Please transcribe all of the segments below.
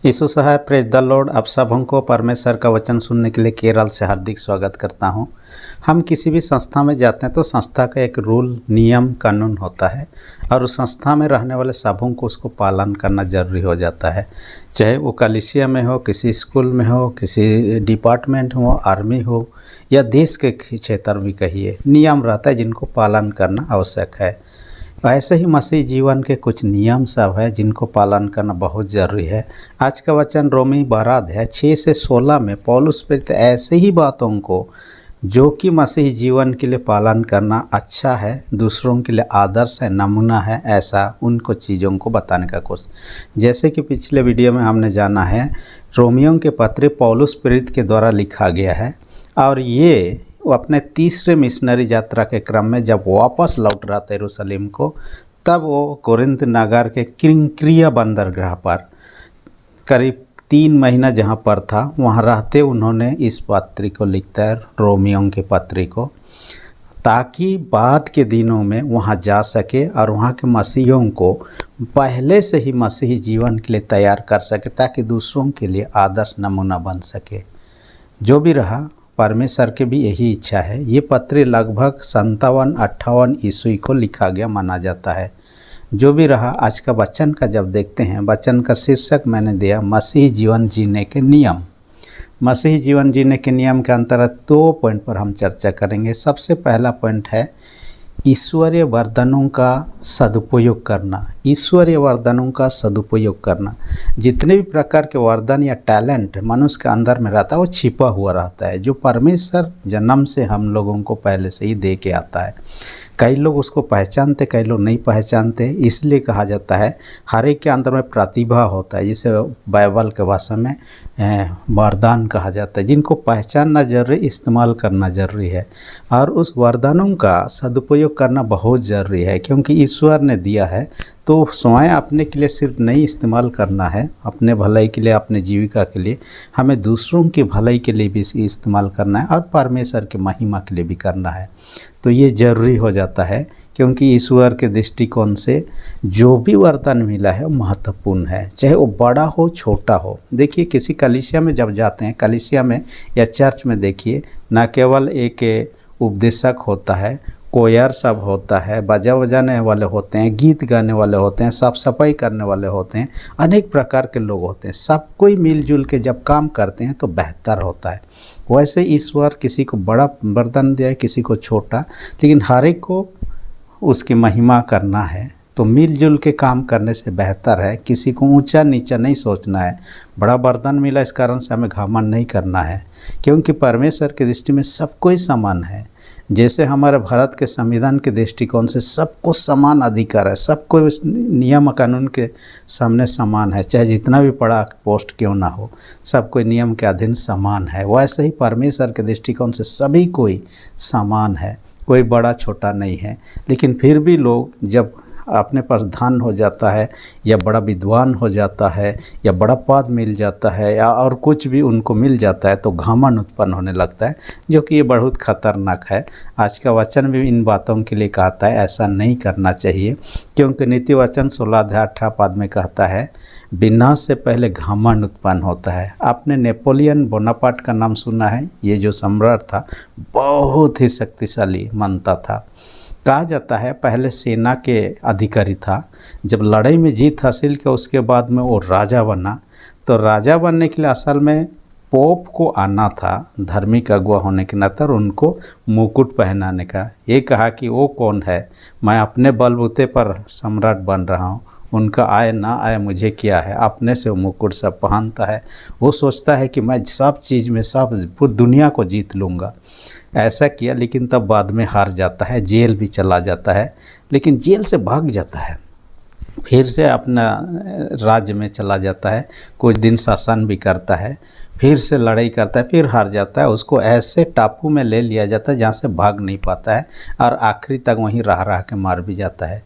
यीशु सहाय praise the lord. आप सबों को परमेश्वर का वचन सुनने के लिए केरल से हार्दिक स्वागत करता हूं। हम किसी भी संस्था में जाते हैं तो संस्था का एक रूल नियम कानून होता है और उस संस्था में रहने वाले सबों को उसको पालन करना ज़रूरी हो जाता है। चाहे वो कलीसिया में हो, किसी स्कूल में हो, किसी डिपार्टमेंट हो, आर्मी हो या देश के क्षेत्र भी कहिए, नियम रहता है जिनको पालन करना आवश्यक है। ऐसे ही मसीह जीवन के कुछ नियम सब है जिनको पालन करना बहुत ज़रूरी है। आज का वचन रोमी 12 अध्याय 6 से 16 में पौलुस प्रेरित ऐसे ही बातों को जो कि मसीह जीवन के लिए पालन करना अच्छा है, दूसरों के लिए आदर्श है, नमूना है, ऐसा उनको चीज़ों को बताने का कोशिश। जैसे कि पिछले वीडियो में हमने जाना है, रोमियों के पत्र पौलुस प्रेरित के द्वारा लिखा गया है और ये वो अपने तीसरे मिशनरी यात्रा के क्रम में जब वापस लौट रहा था यरूशलेम को, तब वो कोरिन्थ नगर के किंक्रिया बंदरगाह पर करीब 3 महीना जहाँ पर था, वहाँ रहते उन्होंने इस पत्री को लिखता है, रोमियों के पत्री को, ताकि बाद के दिनों में वहाँ जा सके और वहाँ के मसीहों को पहले से ही मसीही जीवन के लिए तैयार कर सके, ताकि दूसरों के लिए आदर्श नमूना बन सके। जो भी रहा, परमेश्वर की भी यही इच्छा है। ये पत्र लगभग 57-58 ईस्वी को लिखा गया माना जाता है। जो भी रहा, आज का वचन का जब देखते हैं, वचन का शीर्षक मैंने दिया मसीही जीवन जीने के नियम। मसीही जीवन जीने के नियम के अंतर्गत 2 पॉइंट पर हम चर्चा करेंगे। सबसे पहला पॉइंट है ईश्वरीय वरदानों का सदुपयोग करना। ईश्वरीय वरदानों का सदुपयोग करना। जितने भी प्रकार के वरदान या टैलेंट मनुष्य के अंदर में रहता है, वो छिपा हुआ रहता है, जो परमेश्वर जन्म से हम लोगों को पहले से ही दे के आता है। कई लोग उसको पहचानते, कई लोग नहीं पहचानते। इसलिए कहा जाता है हर एक के अंदर में प्रतिभा होता है, जिसे बाइबल के भाषा में वरदान कहा जाता है, जिनको पहचानना जरूरी, इस्तेमाल करना ज़रूरी है। और उस वरदानों का सदुपयोग करना बहुत ज़रूरी है, क्योंकि ईश्वर ने दिया है तो स्वयं अपने के लिए सिर्फ नहीं इस्तेमाल करना है, अपने भलाई के लिए, अपने जीविका के लिए, हमें दूसरों की भलाई के लिए भी इस्तेमाल करना है और परमेश्वर की महिमा के लिए भी करना है। तो ये ज़रूरी हो जाता है, क्योंकि ईश्वर के दृष्टिकोण से जो भी वरदान मिला है वो महत्वपूर्ण है, चाहे वो बड़ा हो छोटा हो। देखिए, किसी कलीसिया में जब जाते हैं, कलीसिया में या चर्च में देखिए, न केवल एक उपदेशक होता है, कोयर सब होता है, बाजा बजाने वाले होते हैं, गीत गाने वाले होते हैं, साफ सफाई करने वाले होते हैं, अनेक प्रकार के लोग होते हैं। सब कोई मिलजुल के जब काम करते हैं तो बेहतर होता है। वैसे ईश्वर किसी को बड़ा वरदान दिया है, किसी को छोटा, लेकिन हर एक को उसकी महिमा करना है। तो मिलजुल के काम करने से बेहतर है। किसी को ऊंचा नीचा नहीं सोचना है। बड़ा वरदान मिला इस कारण से हमें घमंड नहीं करना है, क्योंकि परमेश्वर की दृष्टि में सब कोई समान है। जैसे हमारे भारत के संविधान के दृष्टिकोण से सबको समान अधिकार है, सबको नियम कानून के सामने समान है, चाहे जितना भी बड़ा पोस्ट क्यों ना हो, सब कोई नियम के अधीन समान है। वैसे ही परमेश्वर के दृष्टिकोण से सभी कोई समान है, कोई बड़ा छोटा नहीं है। लेकिन फिर भी लोग जब अपने पास धन हो जाता है या बड़ा विद्वान हो जाता है या बड़ा पद मिल जाता है या और कुछ भी उनको मिल जाता है, तो घमंड उत्पन्न होने लगता है, जो कि ये बहुत खतरनाक है। आज का वचन भी इन बातों के लिए कहता है ऐसा नहीं करना चाहिए, क्योंकि नीति वचन 16 अध्याय 18 पद में कहता है विनाश से पहले घमंड उत्पन्न होता है। आपने नेपोलियन बोनापार्ट का नाम सुना है। ये जो सम्राट था बहुत ही शक्तिशाली मानता था। कहा जाता है पहले सेना के अधिकारी था, जब लड़ाई में जीत हासिल किया उसके बाद में वो राजा बना। तो राजा बनने के लिए असल में पोप को आना था, धार्मिक अगुवा होने के नाते, और उनको मुकुट पहनाने का। ये कहा कि वो कौन है, मैं अपने बलबूते पर सम्राट बन रहा हूँ, उनका आए ना आए मुझे क्या है। अपने से वो मुकुट सब पहनता है। वो सोचता है कि मैं सब चीज़ में, सब पूरी दुनिया को जीत लूँगा। ऐसा किया, लेकिन तब बाद में हार जाता है, जेल भी चला जाता है। लेकिन जेल से भाग जाता है, फिर से अपना राज्य में चला जाता है, कुछ दिन शासन भी करता है, फिर से लड़ाई करता है, फिर हार जाता है। उसको ऐसे टापू में ले लिया जाता है जहाँ से भाग नहीं पाता है, और आखिरी तक वहीं रह के मार भी जाता है।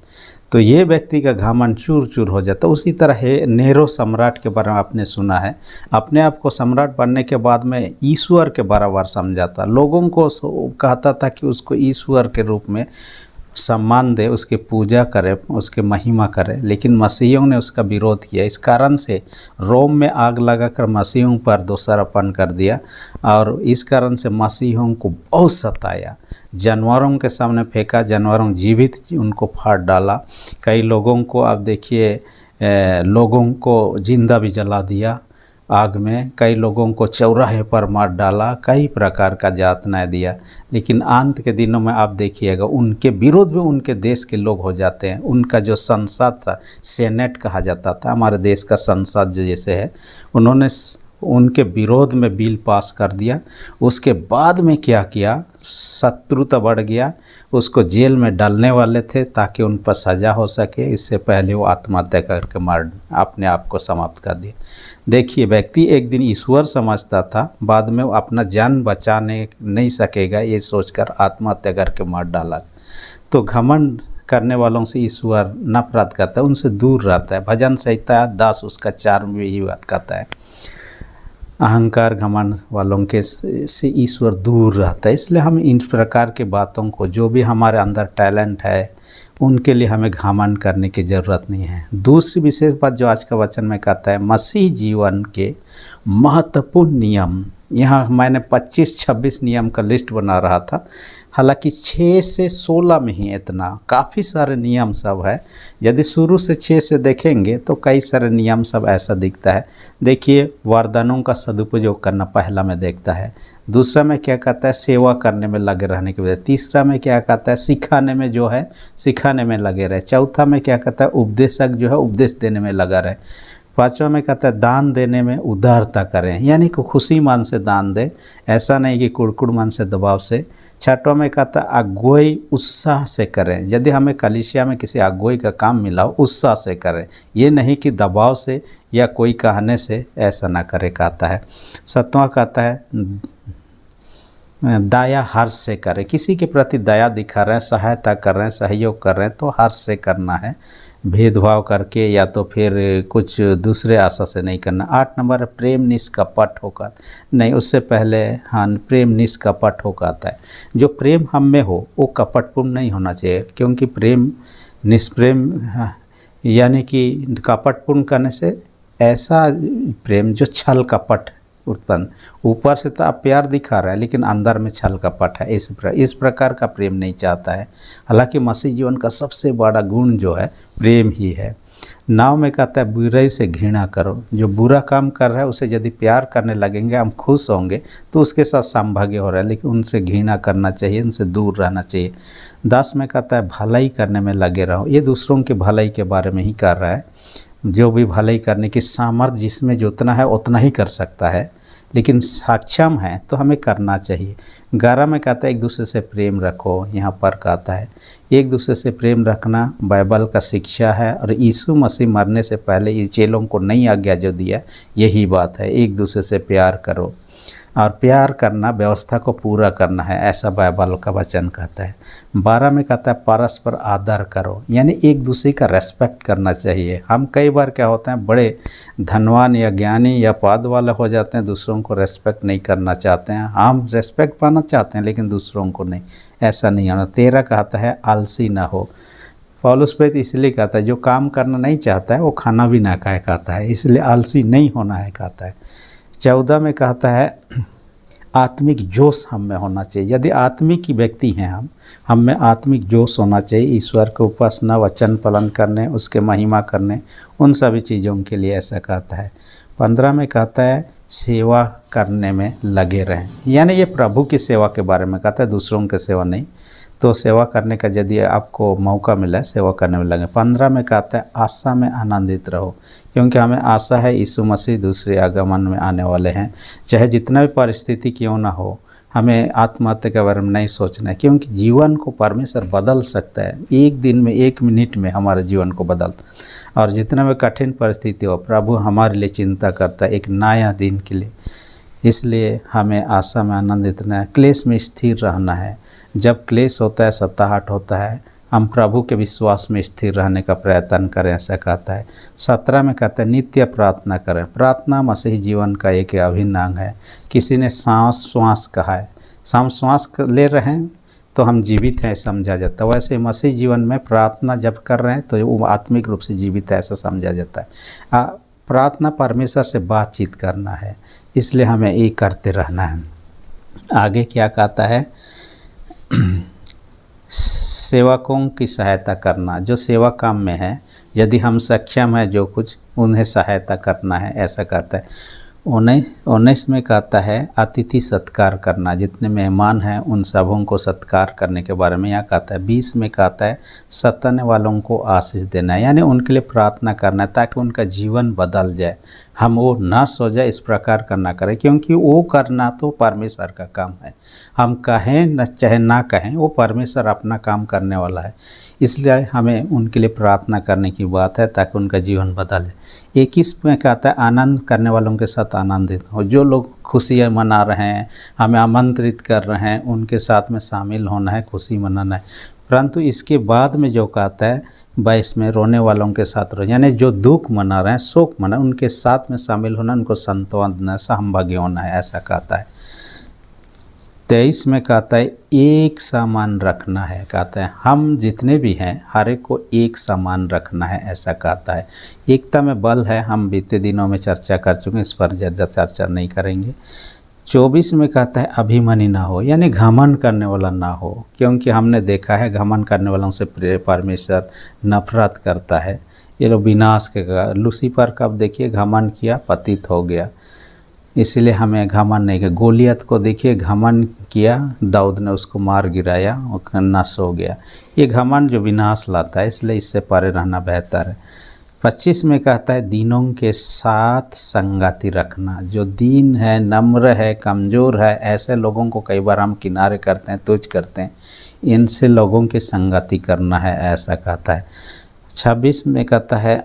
तो ये व्यक्ति का घमंड चूर चूर हो जाता है। उसी तरह है नेरो सम्राट के बारे में आपने सुना है। अपने आप को सम्राट बनने के बाद में ईश्वर के बराबर समझा था, लोगों को कहता था कि उसको ईश्वर के रूप में सम्मान दे, उसकी पूजा करे, उसकी महिमा करे। लेकिन मसीहियों ने उसका विरोध किया। इस कारण से रोम में आग लगाकर मसीहियों पर दोषारोपण कर दिया और इस कारण से मसीहियों को बहुत सताया। जानवरों के सामने फेंका, जानवरों जीवित उनको फाड़ डाला। कई लोगों को आप देखिए, लोगों को जिंदा भी जला दिया आग में, कई लोगों को चौराहे पर मार डाला, कई प्रकार का यातनाएं दिया। लेकिन अंत के दिनों में आप देखिएगा उनके विरोध में उनके देश के लोग हो जाते हैं। उनका जो संसद था, सेनेट कहा जाता था, हमारे देश का संसद जो जैसे है, उन्होंने उनके विरोध में बिल पास कर दिया। उसके बाद में क्या किया, शत्रुता बढ़ गया, उसको जेल में डालने वाले थे ताकि उन पर सज़ा हो सके। इससे पहले वो आत्महत्या करके मार अपने आप को समाप्त कर दिया। देखिए, व्यक्ति एक दिन ईश्वर समझता था, बाद में वो अपना जान बचाने नहीं सकेगा ये सोचकर आत्महत्या करके मार डाला। तो घमंड करने वालों से ईश्वर नफरत करता है, उनसे दूर रहता है। भजन संहिता 10 उसका 4 में यही बात कहता है, अहंकार घमंड वालों के से ईश्वर दूर रहता है। इसलिए हम इन प्रकार के बातों को, जो भी हमारे अंदर टैलेंट है, उनके लिए हमें घमंड करने की ज़रूरत नहीं है। दूसरी विशेष बात जो आज का वचन में कहता है, मसीह जीवन के महत्वपूर्ण नियम। यहाँ मैंने 25-26 नियम का लिस्ट बना रहा था, हालांकि 6 से 16 में ही इतना काफ़ी सारे नियम सब है। यदि शुरू से 6 से देखेंगे तो कई सारे नियम सब ऐसा दिखता है। देखिए, वरदानों का सदुपयोग करना पहला में देखता है। दूसरा में क्या कहता है, सेवा करने में लगे रहने की वजह। तीसरा में क्या कहता है, सिखाने में जो है सिखाने में लगे रहे। चौथा में क्या कहता है, उपदेशक जो है उपदेश देने में लगा रहे। पांचवा में कहता है दान देने में उदारता करें, यानी कि खुशी मन से दान दें, ऐसा नहीं कि कुड़कुड़ मन से, दबाव से। छठवां में कहता है अगुवाई उत्साह से करें, यदि हमें कलीसिया में किसी अगुवाई का काम मिला हो उत्साह से करें, ये नहीं कि दबाव से या कोई कहने से, ऐसा ना करे कहता है। सातवां कहता है दया हर्ष से करें, किसी के प्रति दया दिखा रहे हैं, सहायता कर रहे हैं, सहयोग कर रहे हैं तो हर्ष से करना है, भेदभाव करके या तो फिर कुछ दूसरे आशा से नहीं करना। 8 नंबर है प्रेम निष्कपट होकर, नहीं उससे पहले हाँ प्रेम निष्कपट होकर आता है। जो प्रेम हम में हो वो कपटपूर्ण नहीं होना चाहिए, क्योंकि प्रेम निष्प्रेम यानी कि कपटपूर्ण करने से ऐसा प्रेम जो छल कपट उत्पन्न, ऊपर से तो आप प्यार दिखा रहे हैं लेकिन अंदर में छल कपट है, इस प्रकार का प्रेम नहीं चाहता है। हालांकि मसीह जीवन का सबसे बड़ा गुण जो है प्रेम ही है। 9 में कहता है बुराई से घृणा करो, जो बुरा काम कर रहा है उसे यदि प्यार करने लगेंगे, हम खुश होंगे तो उसके साथ समभाग्य हो रहा है, लेकिन उनसे घृणा करना चाहिए, उनसे दूर रहना चाहिए। 10 में कहता है भलाई करने में लगे रहो, ये दूसरों की भलाई के बारे में ही कर रहा है। जो भी भलाई करने की सामर्थ्य जिसमें जितना है उतना ही कर सकता है, लेकिन सक्षम है तो हमें करना चाहिए। 11 में कहता है एक दूसरे से प्रेम रखो, यहाँ पर कहता है एक दूसरे से प्रेम रखना बाइबल का शिक्षा है, और यीशु मसीह मरने से पहले ये चेलों को नई आज्ञा जो दिया यही बात है, एक दूसरे से प्यार करो, और प्यार करना व्यवस्था को पूरा करना है, ऐसा बाइबल का वचन कहता है। 12 में कहता है परस्पर आदर करो, यानी एक दूसरे का रेस्पेक्ट करना चाहिए। हम कई बार क्या होता है बड़े धनवान या ज्ञानी या पद वाले हो जाते हैं, दूसरों को रेस्पेक्ट नहीं करना चाहते हैं। हम रेस्पेक्ट पाना चाहते हैं लेकिन दूसरों को नहीं, ऐसा नहीं होना। 13 कहता है आलसी ना हो, पौलुस प्रेरित इसलिए कहता है जो काम करना नहीं चाहता है वो खाना भी ना खाए कहता है, इसलिए आलसी नहीं होना है कहता है। 14 में कहता है आत्मिक जोश हम में होना चाहिए, यदि आत्मिक की व्यक्ति हैं हम में आत्मिक जोश होना चाहिए, ईश्वर को उपासना, वचन पालन करने, उसके महिमा करने, उन सभी चीज़ों के लिए ऐसा कहता है। 15 में कहता है सेवा करने में लगे रहें, यानी ये प्रभु की सेवा के बारे में कहता है, दूसरों की सेवा नहीं। तो सेवा करने का यदि आपको मौका मिला है सेवा करने में लगे। 15 में कहता है आशा में आनंदित रहो, क्योंकि हमें आशा है यीशु मसीह दूसरे आगमन में आने वाले हैं। चाहे जितना भी परिस्थिति क्यों ना हो, हमें आत्महत्या के बारे में नहीं सोचना है, क्योंकि जीवन को परमेश्वर बदल सकता है, एक दिन में, 1 मिनट में हमारे जीवन को बदल। और जितना भी कठिन परिस्थिति हो, प्रभु हमारे लिए चिंता करता है एक नया दिन के लिए। इसलिए हमें आशा में आनंदित रहना है, क्लेश में स्थिर रहना है। जब क्लेश होता है, सताहट होता है, हम प्रभु के विश्वास में स्थिर रहने का प्रयत्न करें, ऐसा कहता है। 17 में कहता है नित्य प्रार्थना करें। प्रार्थना मसीही जीवन का एक अभिन्न अंग है। किसी ने सांस श्वास कहा है, हम श्वास ले रहे हैं तो हम जीवित हैं समझा जाता है। वैसे मसीह जीवन में प्रार्थना जब कर रहे हैं तो वो आत्मिक रूप से जीवित है ऐसा समझा जाता है। प्रार्थना परमेश्वर से बातचीत करना है, इसलिए हमें ये करते रहना है। आगे क्या कहता है, सेवकों की सहायता करना, जो सेवा काम में है यदि हम सक्षम हैं जो कुछ उन्हें सहायता करना है, ऐसा कहता है। 19 में कहता है अतिथि सत्कार करना, जितने मेहमान हैं उन सबों को सत्कार करने के बारे में यहाँ कहता है। 20 में कहता है सताने वालों को आशीष देना है, यानी उनके लिए प्रार्थना करना है ताकि उनका जीवन बदल जाए, हम वो नाश हो जाए, इस प्रकार का ना करें, क्योंकि वो करना तो परमेश्वर का काम है। हम कहें न चाहे ना कहें, वो परमेश्वर अपना काम करने वाला है, इसलिए हमें उनके लिए प्रार्थना करने की बात है ताकि उनका जीवन बदले। 21 में कहता है आनंद करने वालों के साथ आनंदित हो, जो लोग खुशियाँ मना रहे हैं, हमें आमंत्रित कर रहे हैं, उनके साथ में शामिल होना है, खुशी मनाना है। परंतु इसके बाद में जो कहता है 22 में रोने वालों के साथ रहो, यानी जो दुख मना रहे हैं, शोक मना, उनके साथ में शामिल होना, उनको सांत्वना देना, सहभागी होना है, ऐसा कहता है। 23 में कहता है एक समान रखना है, कहता है हम जितने भी हैं हर एक को एक समान रखना है, ऐसा कहता है। एकता में बल है, हम बीते दिनों में चर्चा कर चुके हैं, इस पर ज़्यादा चर्चा नहीं करेंगे। 24 में कहता है अभिमानी ना हो, यानी घमंड करने वाला ना हो, क्योंकि हमने देखा है घमंड करने वालों से परमेश्वर नफरत करता है, ये लोग विनाश के। लूसीफर कब देखिए घमंड किया, पतित हो गया, इसलिए हमें घमंड नहीं किया। गोलियत को देखिए घमंड किया, दाऊद ने उसको मार गिराया, वो नष्ट हो गया। ये घमंड जो विनाश लाता है, इसलिए इससे परे रहना बेहतर है। 25 में कहता है दीनों के साथ संगति रखना, जो दीन है, नम्र है, कमज़ोर है, ऐसे लोगों को कई बार हम किनारे करते हैं, तुच्छ करते हैं, इनसे लोगों की संगति करना है, ऐसा कहता है। 26 में कहता है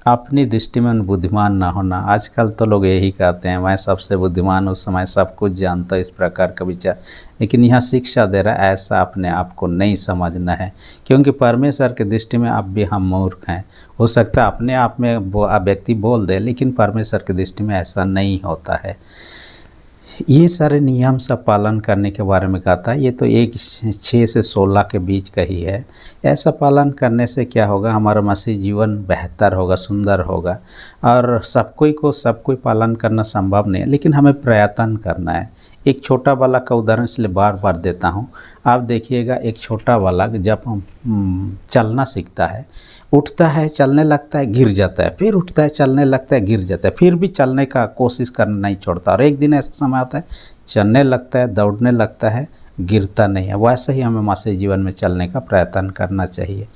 अपनी दृष्टि में बुद्धिमान ना होना। आजकल तो लोग यही कहते हैं मैं सबसे बुद्धिमान, उस समय सब कुछ जानता, इस प्रकार का विचार। लेकिन यहाँ शिक्षा दे रहा है ऐसा अपने आप को नहीं समझना है, क्योंकि परमेश्वर की दृष्टि में अब भी हम मूर्ख हैं। हो सकता है अपने आप में व्यक्ति बोल दे, लेकिन परमेश्वर की दृष्टि में ऐसा नहीं होता है। ये सारे नियम सब पालन करने के बारे में कहता है। ये तो 6 से 16 के बीच का ही है। ऐसा पालन करने से क्या होगा, हमारा मसीह जीवन बेहतर होगा, सुंदर होगा। और सब कोई पालन करना संभव नहीं है, लेकिन हमें प्रयत्न करना है। एक छोटा बालक का उदाहरण इसलिए बार बार देता हूँ। आप देखिएगा एक छोटा बालक जब चलना सीखता है, उठता है, चलने लगता है, गिर जाता है, फिर उठता है, चलने लगता है, गिर जाता है, फिर भी चलने का कोशिश करना नहीं छोड़ता। और एक दिन ऐसा समय आता है चलने लगता है, दौड़ने लगता है, गिरता नहीं है। वैसे ही हमें मसीह जीवन में चलने का प्रयत्न करना चाहिए।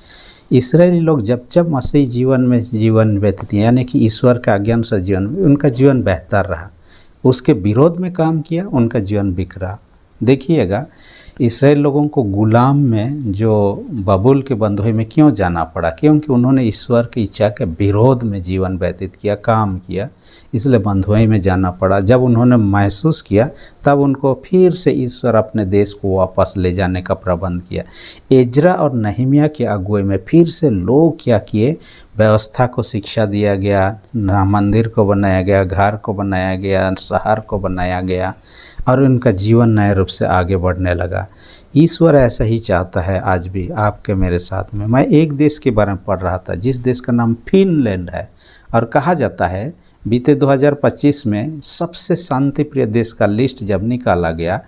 इस्राएली लोग जब मसीह जीवन में जीवन व्यतीत, यानी कि ईश्वर के आज्ञा अनुसार जीवन, उनका जीवन बेहतर रहा, उसके विरोध में काम किया, उनका जीवन बिखरा। देखिएगा इस्राएल लोगों को गुलाम में जो बबुल के बंधुए में क्यों जाना पड़ा, क्योंकि उन्होंने ईश्वर की इच्छा के विरोध में जीवन व्यतीत किया, काम किया, इसलिए बंधुए में जाना पड़ा। जब उन्होंने महसूस किया तब उनको फिर से ईश्वर अपने देश को वापस ले जाने का प्रबंध किया। एजरा और नहमिया के अगुवाई में फिर से लोग क्या किए, व्यवस्था को शिक्षा दिया गया, मंदिर को बनाया गया, घर को बनाया गया, शहर को बनाया गया, और उनका जीवन नए रूप से आगे बढ़ने लगा। ईश्वर ऐसा ही चाहता है आज भी आपके मेरे साथ में। मैं एक देश के बारे में पढ़ रहा था जिस देश का नाम फिनलैंड है, और कहा जाता है बीते 2025 में सबसे शांति प्रिय देश का लिस्ट जब निकाला गया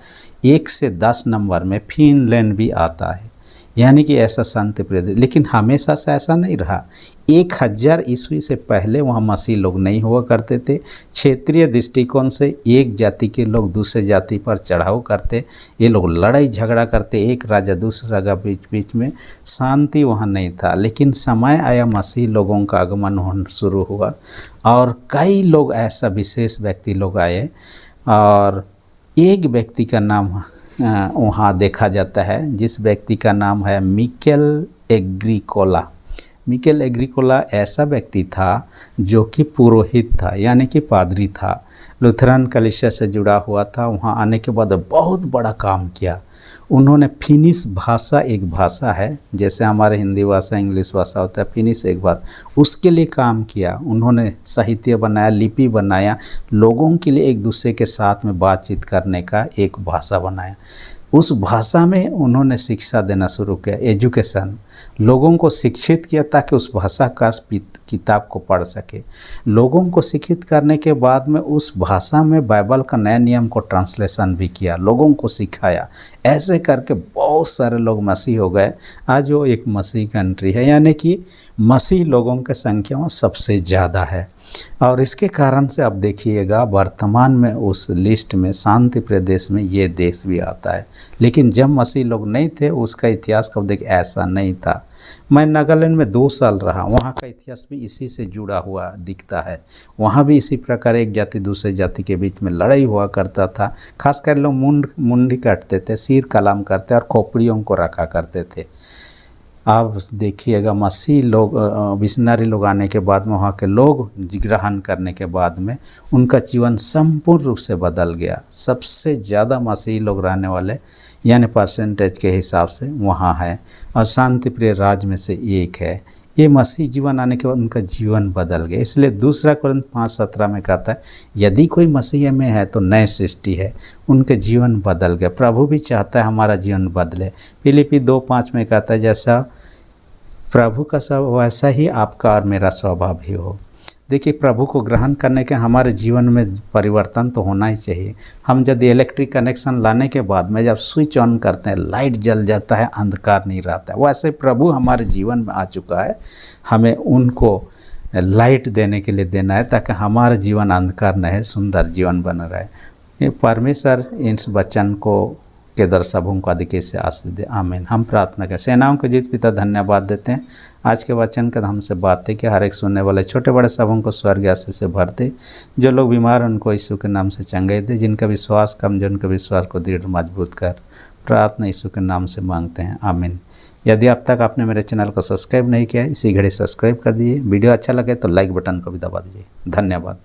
1 से 10 नंबर में फिनलैंड भी आता है, यानी कि ऐसा शांति प्रिय देश। लेकिन हमेशा से ऐसा नहीं रहा। 1000 ईस्वी से पहले वहाँ मसीह लोग नहीं हुआ करते थे। क्षेत्रीय दृष्टिकोण से एक जाति के लोग दूसरे जाति पर चढ़ाव करते, ये लोग लड़ाई झगड़ा करते, एक राजा दूसरे राजा बीच में, शांति वहाँ नहीं था। लेकिन समय आया, मसीह लोगों का आगमन होना शुरू हुआ, और कई लोग ऐसा विशेष व्यक्ति लोग आए, और एक व्यक्ति का नाम वहाँ देखा जाता है, जिस व्यक्ति का नाम है मिकेल एग्रीकोला। मिकेल एग्रीकोला ऐसा व्यक्ति था जो कि पुरोहित था, यानी कि पादरी था, लुथरन कलीसिया से जुड़ा हुआ था। वहाँ आने के बाद बहुत बड़ा काम किया। उन्होंने फिनिश भाषा, एक भाषा है जैसे हमारे हिंदी भाषा इंग्लिश भाषा होता है, फिनिश एक बात, उसके लिए काम किया। उन्होंने साहित्य बनाया, लिपि बनाया, लोगों के लिए एक दूसरे के साथ में बातचीत करने का एक भाषा बनाया। उस भाषा में उन्होंने शिक्षा देना शुरू किया, एजुकेशन, लोगों को शिक्षित किया ताकि उस भाषा का किताब को पढ़ सके। लोगों को शिक्षित करने के बाद में उस भाषा में बाइबल का नया नियम को ट्रांसलेशन भी किया, लोगों को सिखाया। ऐसे करके बहुत सारे लोग मसीह हो गए। आज वो एक मसीह कंट्री है, यानी कि मसीह लोगों की संख्या में सबसे ज़्यादा है। और इसके कारण से अब देखिएगा वर्तमान में उस लिस्ट में शांति प्रदेश में ये देश भी आता है। लेकिन जब मसीह लोग नहीं थे उसका इतिहास कब देख ऐसा नहीं था। मैं नागालैंड में 2 साल रहा, वहाँ का इतिहास भी इसी से जुड़ा हुआ दिखता है। वहाँ भी इसी प्रकार एक जाति दूसरे जाति के बीच में लड़ाई हुआ करता था। खासकर लोग मुंडी काटते थे, सिर कलाम करते और खोपड़ियों को रखा करते थे। आप देखिएगा मसीह लोग मिशनरी लोग आने के बाद में वहाँ के लोग ग्रहण करने के बाद में उनका जीवन संपूर्ण रूप से बदल गया। सबसे ज़्यादा मसीह लोग रहने वाले यानी परसेंटेज के हिसाब से वहाँ है और शांति प्रिय राज्य में से एक है। ये मसीह जीवन आने के बाद उनका जीवन बदल गया। इसलिए 2 कोरिन्थ 5:17 में कहता है यदि कोई मसीह में है तो नए सृष्टि है, उनके जीवन बदल गया। प्रभु भी चाहता है हमारा जीवन बदले। फिलिपी 2:5 में कहता है जैसा प्रभु का स्वभाव वैसा ही आपका और मेरा स्वभाव भी हो। देखिए प्रभु को ग्रहण करने के हमारे जीवन में परिवर्तन तो होना ही चाहिए। हम यदि इलेक्ट्रिक कनेक्शन लाने के बाद में जब स्विच ऑन करते हैं लाइट जल जाता है, अंधकार नहीं रहता है, वैसे प्रभु हमारे जीवन में आ चुका है। हमें उनको लाइट देने के लिए देना है ताकि हमारा जीवन अंधकार नहीं, सुंदर जीवन बना रहे। ये परमेश्वर इस वचन को के दर्शकों को अधिक से आशीष दे। आमीन। हम प्रार्थना करें। सेनाओं के जीत पिता धन्यवाद देते हैं आज के वचन का हमसे बातें कि हर एक सुनने वाले छोटे बड़े सबों को स्वर्ग आशीष से भर दे। जो लोग बीमार हैं उनको यीशु के नाम से चंगाई दे। जिनका विश्वास कमजोर उनके विश्वास को दृढ़ मजबूत कर। प्रार्थना यीशु के नाम से मांगते हैं। आमीन। यदि अब तक आपने मेरे चैनल को सब्सक्राइब नहीं किया है इसी घड़ी सब्सक्राइब कर दिए। वीडियो अच्छा लगे तो लाइक बटन को भी दबा दीजिए। धन्यवाद।